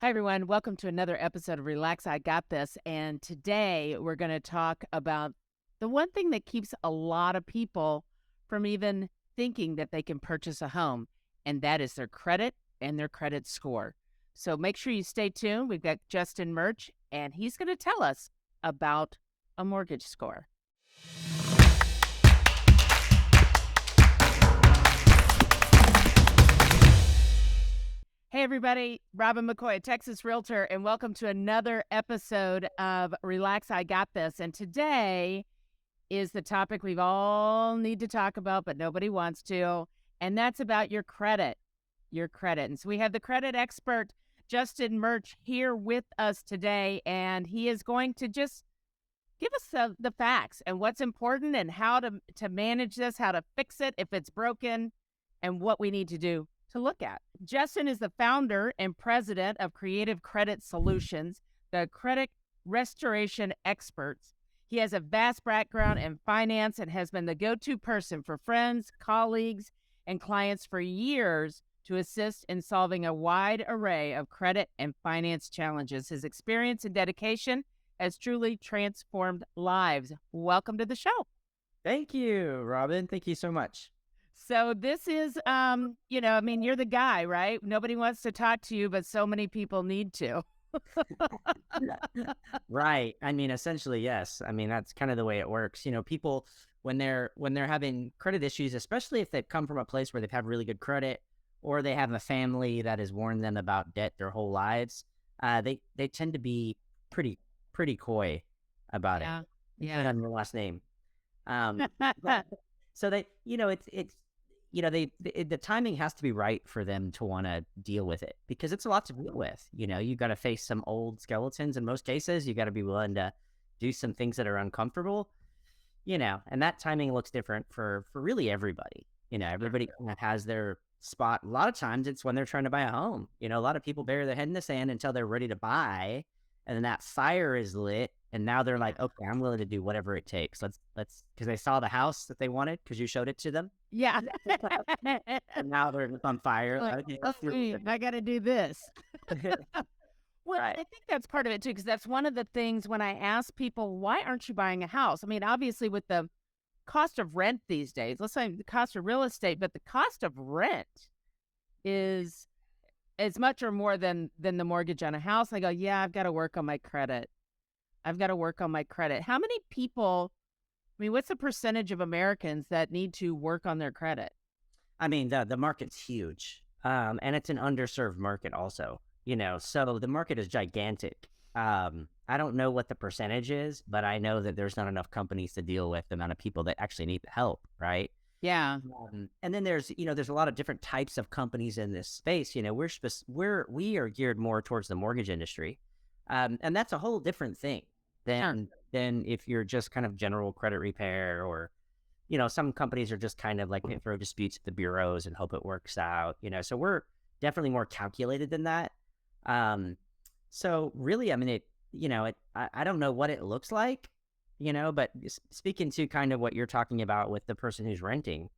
Hi, everyone. Welcome to another episode of Relax, I Got This. And today we're going to talk about the one thing that keeps a lot of people from even thinking that they can purchase a home, and that is their credit and their credit score. So make sure you stay tuned. We've got Justin Mirche, and he's going to tell us about a mortgage score. Hey, everybody. Robin McCoy, a Texas Realtor, and welcome to another episode of Relax, I Got This. And today is the topic we've all need to talk about, but nobody wants to, and that's about your credit. Your credit. And so we have the credit expert, Justin Mirche, here with us today, and he is going to just give us the facts and what's important and how to manage this, how to fix it if it's broken, and what we need to do to look at. Justin is the founder and president of Creative Credit Solutions, the credit restoration experts. He has a vast background in finance and has been the go-to person for friends, colleagues, and clients for years to assist in solving a wide array of credit and finance challenges. His experience and dedication has truly transformed lives. Welcome to the show. Thank you, Robin. Thank you so much. So this is, you're the guy, right? Nobody wants to talk to you, but so many people need to. Right. I mean, essentially, yes. I mean, that's kind of the way it works. People when they're having credit issues, especially if they've come from a place where they've had really good credit or they have a family that has warned them about debt their whole lives, they tend to be pretty coy about it. Yeah. On your last name. So they, the timing has to be right for them to want to deal with it because it's a lot to deal with. You got to face some old skeletons in most cases. You got to be willing to do some things that are uncomfortable, and that timing looks different for really everybody. Everybody kind of has their spot. A lot of times it's when they're trying to buy a home. A lot of people bury their head in the sand until they're ready to buy. And then that fire is lit. And now they're like, okay, I'm willing to do whatever it takes. Let's, because they saw the house that they wanted because you showed it to them. Yeah. And now they're on fire. I got to do this. Well, Right. I think that's part of it too, because that's one of the things when I ask people, why aren't you buying a house? I mean, obviously with the cost of rent these days, let's say the cost of real estate, but the cost of rent is as much or more than the mortgage on a house. I go, yeah, I've got to work on my credit. How many people, what's the percentage of Americans that need to work on their credit? I mean, the market's huge. And it's an underserved market also, so the market is gigantic. I don't know what the percentage is, but I know that there's not enough companies to deal with the amount of people that actually need the help. Right. Yeah. And then there's a lot of different types of companies in this space. We are geared more towards the mortgage industry. And that's a whole different thing than if you're just kind of general credit repair or, some companies are just kind of like they throw disputes at the bureaus and hope it works out, so we're definitely more calculated than that. So really, I mean, I don't know what it looks like, but speaking to kind of what you're talking about with the person who's renting,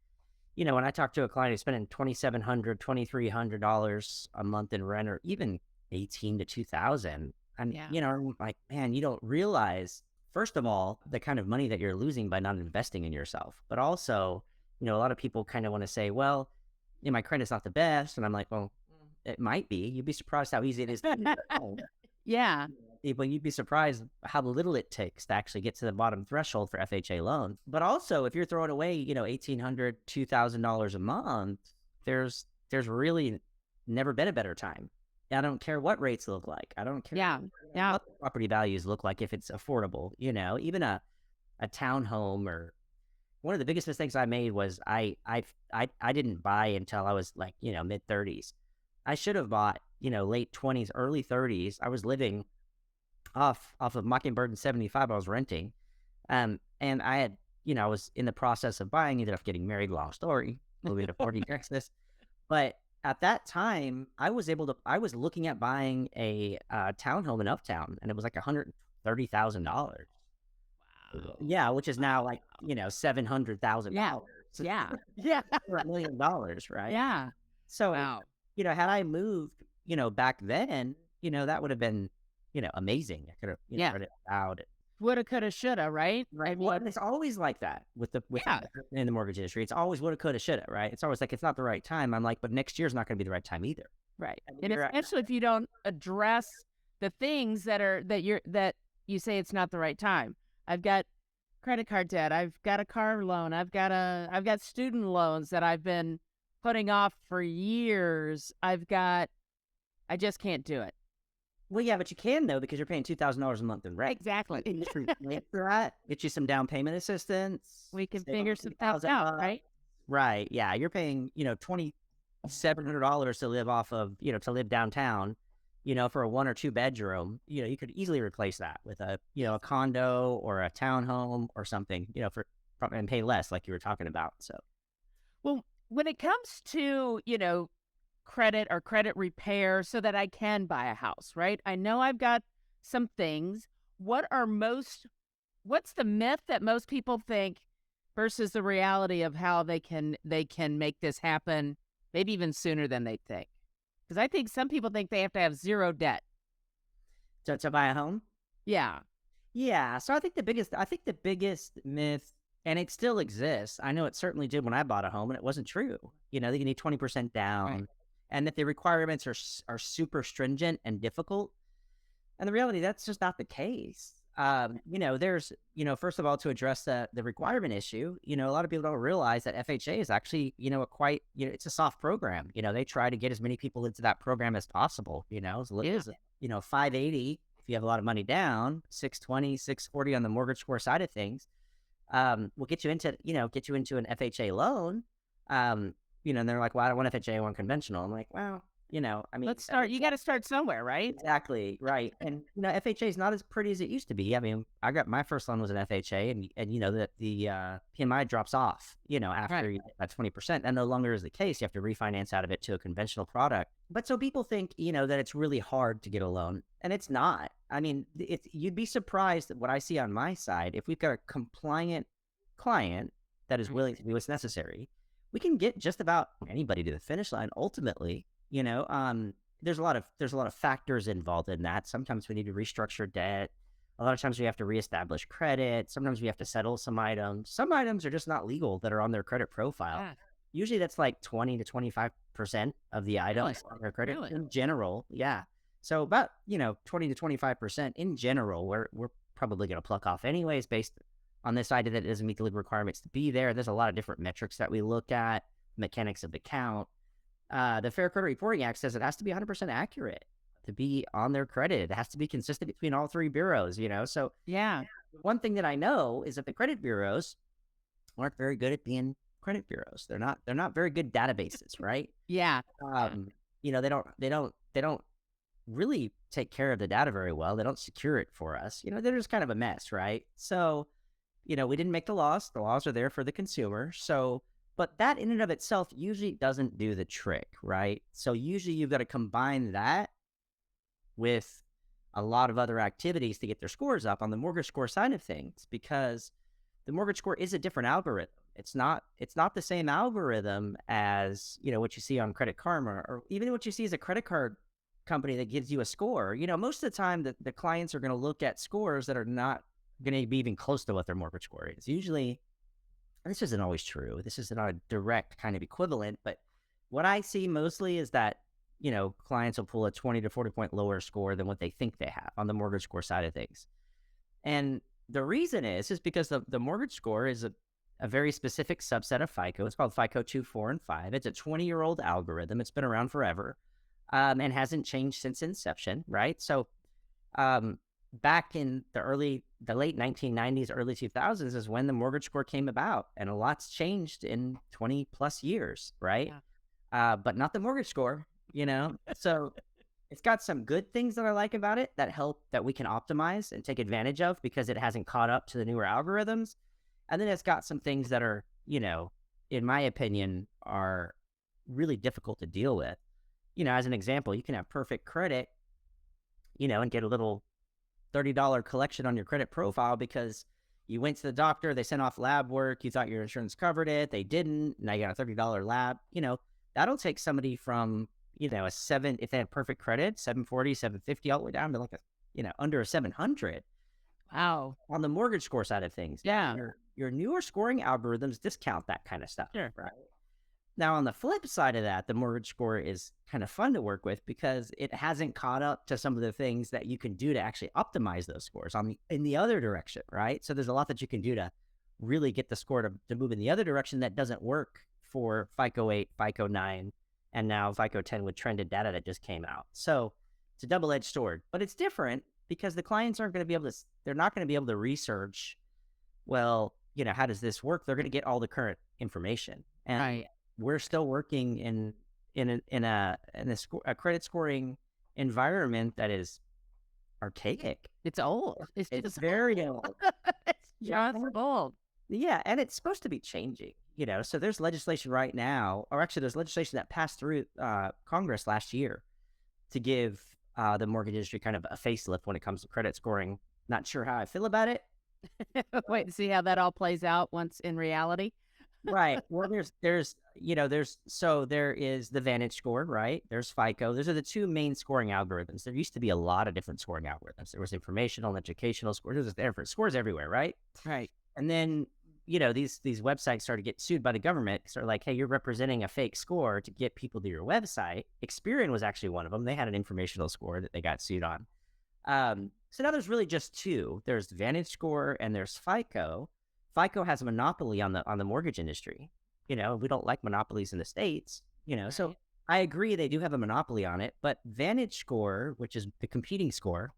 when I talk to a client who's spending $2,700, $2,300 a month in rent, or even $1,800 to $2,000, and I'm like, man, you don't realize, first of all, the kind of money that you're losing by not investing in yourself, but also, a lot of people kind of want to say, well, my credit's not the best, and I'm like, well, it might be. You'd be surprised how easy it is to get home. Yeah. But you'd be surprised how little it takes to actually get to the bottom threshold for FHA loans. But also, if you're throwing away, $1,800, $2,000 a month, there's really never been a better time. I don't care what rates look like. I don't care what the property values look like if it's affordable. Even a townhome, or one of the biggest mistakes I made was I didn't buy until I was like, mid 30s. I should have bought, late 20s, early 30s. I was living off of Mockingbird and 75. I was renting. And I had, I was in the process of buying, ended up getting married, long story, moving to 40 Texas. But at that time, I was looking at buying a townhome in Uptown, and it was like $130,000. Wow. Yeah, which is now like, $700,000. Yeah. For $1 million, right? Yeah. So, had I moved, back then, that would have been, amazing. I could have, Yeah. read it out. Woulda, coulda, shoulda, right? Right. Well, and it's always like that Yeah. in the mortgage industry. It's always woulda, coulda, shoulda, right? It's always like it's not the right time. I'm like, but next year's not going to be the right time either. Right. And And you're at, especially if you don't address the things that you say it's not the right time. I've got credit card debt. I've got a car loan. I've got student loans that I've been putting off for years. I just can't do it. well, yeah, but you can though because you're paying $2,000 a month in rent. Exactly. Get you some down payment assistance. We can save up figure some stuff $2,000 out, right? Right. Yeah. You're paying, $2,700 to live off of, to live downtown, for a 1 or 2 bedroom. You could easily replace that with a condo or a townhome or something, and pay less like you were talking about. So, Well, when it comes to, credit or credit repair so that I can buy a house, right? I know I've got some things. What's the myth that most people think versus the reality of how they can make this happen maybe even sooner than they think? Because I think some people think they have to have zero debt. to buy a home. Yeah. Yeah. So I think the biggest myth, and it still exists. I know it certainly did when I bought a home, and it wasn't true. That you need 20% down, Right. and that the requirements are super stringent and difficult. And the reality, that's just not the case. There's, first of all, to address the requirement issue, a lot of people don't realize that FHA is actually, it's a soft program. They try to get as many people into that program as possible, as little as, 580 if you have a lot of money down, 620, 640 on the mortgage score side of things, will get you into an FHA loan. And they're like, well, I don't want FHA, I want conventional. I'm like, well, Let's start. You got to start somewhere, right? Exactly, right. And FHA is not as pretty as it used to be. I mean, I got my first loan was an FHA, and the PMI drops off, after you get that 20%. That no longer is the case. You have to refinance out of it to a conventional product. But so people think, that it's really hard to get a loan, and it's not. I mean, you'd be surprised at what I see on my side. If we've got a compliant client that is willing to do what's necessary, we can get just about anybody to the finish line. Ultimately, there's a lot of factors involved in that. Sometimes we need to restructure debt. A lot of times we have to reestablish credit. Sometimes we have to settle some items. Some items are just not legal that are on their credit profile. Yeah. Usually that's like 20 to 25% of the items on their credit in general. Yeah. So about, 20 to 25% in general, we're probably going to pluck off anyways, based on this idea that it doesn't meet the legal requirements to be there. There's a lot of different metrics that we look at, mechanics of the count. The Fair Credit Reporting Act says it has to be 100% accurate to be on their credit. It has to be consistent between all 3 bureaus, So Yeah. one thing that I know is that the credit bureaus aren't very good at being credit bureaus. They're not very good databases, right? Yeah. They don't really take care of the data very well. They don't secure it for us. They're just kind of a mess, right? So, we didn't make the laws. The laws are there for the consumer. So, but that in and of itself usually doesn't do the trick, right? So usually you've got to combine that with a lot of other activities to get their scores up on the mortgage score side of things, because the mortgage score is a different algorithm. It's not the same algorithm as, what you see on Credit Karma, or even what you see as a credit card company that gives you a score. Most of the time the clients are going to look at scores that are not going to be even close to what their mortgage score is. Usually, this isn't always true. This is not a direct kind of equivalent, but what I see mostly is that, clients will pull a 20 to 40 point lower score than what they think they have on the mortgage score side of things. And the reason is because the mortgage score is a very specific subset of FICO. It's called FICO 2, 4, and 5. It's a 20-year-old algorithm. It's been around forever, and hasn't changed since inception, right? So, back in the late 1990s, early 2000s is when the mortgage score came about, and a lot's changed in 20 plus years, right? Yeah. But not the mortgage score, So it's got some good things that I like about it that we can optimize and take advantage of because it hasn't caught up to the newer algorithms. And then it's got some things that are, in my opinion, are really difficult to deal with. As an example, you can have perfect credit, and get a little $30 collection on your credit profile because you went to the doctor, they sent off lab work, you thought your insurance covered it, they didn't, now you got a $30 lab. That'll take somebody from, a seven, if they had perfect credit, 740, 750, all the way down to like under a 700 Wow. on the mortgage score side of things. Yeah. Your newer scoring algorithms discount that kind of stuff. Sure. Right. Now, on the flip side of that, the mortgage score is kind of fun to work with because it hasn't caught up to some of the things that you can do to actually optimize those scores in the other direction, right? So there's a lot that you can do to really get the score to move in the other direction that doesn't work for FICO 8, FICO 9, and now FICO 10 with trended data that just came out. So it's a double-edged sword, but it's different because the clients aren't going to be able to, they're not going to be able to research, well, how does this work? They're going to get all the current information. And Right. we're still working in a credit scoring environment that is archaic. It's old. It's It's very old. it's just old. Yeah, and it's supposed to be changing. So there's legislation right now, or actually there's legislation that passed through Congress last year to give the mortgage industry kind of a facelift when it comes to credit scoring. Not sure how I feel about it. Wait to see how that all plays out once in reality. Right. Well, there is the Vantage score, right? There's FICO. Those are the two main scoring algorithms. There used to be a lot of different scoring algorithms. There was informational and educational scores. There's scores everywhere, right? Right. And then, these websites started to get sued by the government. Sort of like, hey, you're representing a fake score to get people to your website. Experian was actually one of them. They had an informational score that they got sued on. So now there's really just two. There's Vantage score and there's FICO. FICO has a monopoly on the mortgage industry. We don't like monopolies in the States, so I agree they do have a monopoly on it, but Vantage score, which is the competing score,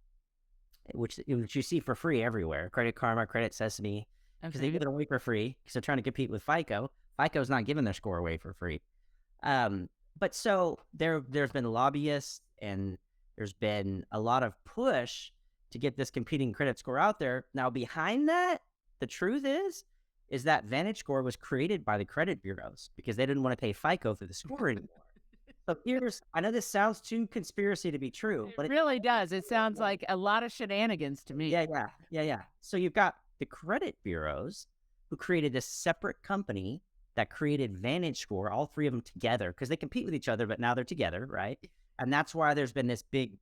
which you see for free everywhere, Credit Karma, Credit Sesame, because they give it away for free because they're trying to compete with FICO. FICO's not giving their score away for free. But so there's been lobbyists and there's been a lot of push to get this competing credit score out there. Now, behind that, the truth is that Vantage score was created by the credit bureaus because they didn't want to pay FICO for the score anymore. So I know this sounds too conspiracy to be true, but it really does. It sounds like a lot of shenanigans to me. Yeah. So you've got the credit bureaus who created this separate company that created Vantage score, all three of them together, because they compete with each other, but now they're together, right? And that's why there's been this big,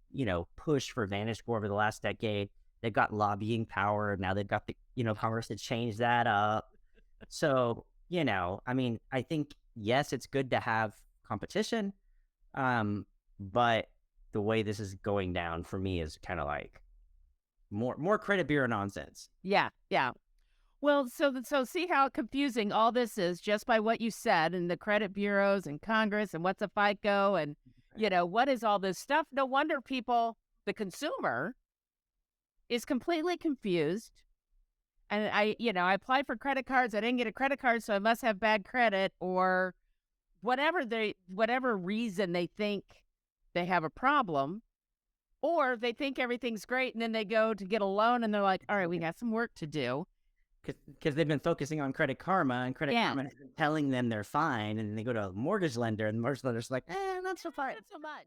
push for Vantage score over the last decade. They've got lobbying power. Now they've got the, Congress to change that up. So, I think, yes, it's good to have competition. But the way this is going down for me is kind of like more credit bureau nonsense. Yeah. Well, so see how confusing all this is just by what you said, and the credit bureaus and Congress and what's a FICO and, what is all this stuff? No wonder the consumer is completely confused. And I applied for credit cards. I didn't get a credit card, so I must have bad credit, or whatever reason they think they have a problem, or they think everything's great, and then they go to get a loan, and they're like, all right, we got some work to do. Because they've been focusing on Credit Karma, and Credit Karma has been telling them they're fine, and then they go to a mortgage lender, and the mortgage lender's like, not so fine. Not so much.